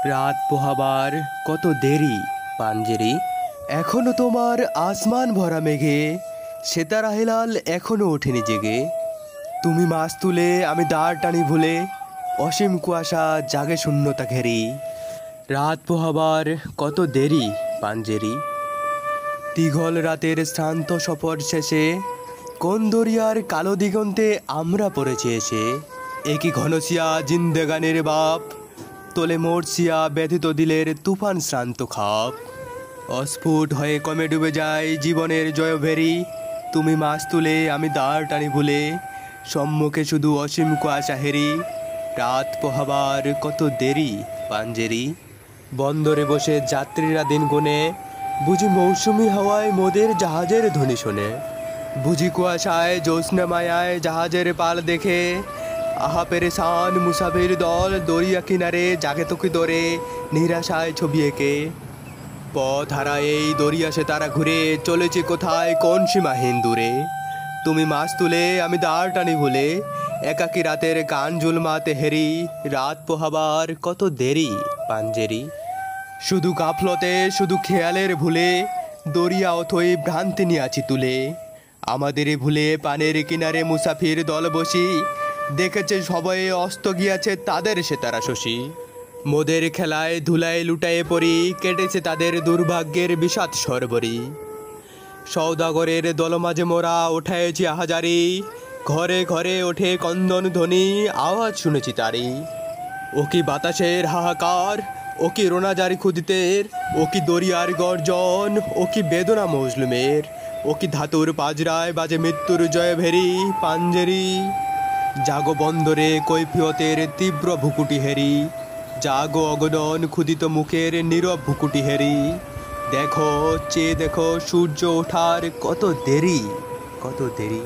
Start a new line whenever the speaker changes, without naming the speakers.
রাত পোহাবার কত দেরি পাঞ্জেরি। এখনো তোমার আসমান ভরা মেঘে সেতারা হেলাল এখনো ওঠেনি জেগে। তুমি মাছ তুলে আমি দাঁড় টানি ভুলে, অসীম কুয়াশা জাগে শূন্যতা ঘেরি। রাত পোহাবার কত দেরি পাঞ্জেরি। দীঘল রাতের শ্রান্ত সফর শেষে কোন দরিয়ার কালো দিগন্তে আমরা পড়েছি এসে। একই ঘনশিয়া জিন্দেগানের বাপ, তোলে মোরসিয়া ব্যথিত দিলের তুফান শ্রান্ত খাপ। অস্ফুট হয়ে কমে ডুবে যায় জীবনের জয়ভেরি। তুমি মাছ তুলে আমি দাঁড় টানি ভুলে, সম্মুখে শুধু অসীম কুয়াশা হেরি। রাত পোহাবার কত দেরি পাঞ্জেরি। বন্দরে বসে যাত্রীরা দিন গুনে, বুঝি মৌসুমি হাওয়ায় মোদের জাহাজের ধ্বনি শোনে। বুঝি কুয়াশায় জ্যোৎস্না মায়ায় জাহাজের পাল দেখে, আহা পেরেশান মুসাফির দল দরিয়া কিনারে জাগে তোকে দরে নিরাশায় ছবি এঁকে। পথ হারায় এই দরিয়া সে তারা ঘুরে চলেছে কোথায় কোন সীমাহীন দূরে। তুমি মাছ তুলে আমি দাঁড় টানি ভুলে, একাকী রাতের গান জুলমাতে হেরি। রাত পোহাবার কত দেরি পাঞ্জেরি। শুধু গাফলতে শুধু খেয়ালের ভুলে, দরিয়া অথই ভ্রান্তি নিয়ে আছি তুলে। আমাদের ভুলে পানের কিনারে মুসাফির দল বসি, দেখেছে সবাই অস্ত গিয়াছে তাদের সে তারা শশী। মোদের খেলায় ধুলায় লুটায়ে পড়ি, কেটেছে তাদের দুর্ভাগ্যের বিষাদ সরবরি। সওদাগরের দল মাঝে মোরা ওঠায়েছি আহাজারি, ঘরে ঘরে ওঠে কন্দন ধ্বনি আওয়াজ শুনেছি তারি। ও কি বাতাসের হাহাকার, ও কি রোনাজারি খুদিতের, ও কি দরিয়ার গর্জন, ও কি বেদনা মজলুমের, ও কি ধাতুর পাজরায় বাজে মৃত্যুর জয় ভেরি পাঞ্জেরি। জাগো বন্দরে কৈফিয়তের তীব্র ভুকুটি হেরি, জাগো অগণন ক্ষুদিত মুখের নীরব ভুকুটি হেরি। দেখো চেয়ে দেখো সূর্য ওঠার কত দেরি কত দেরি।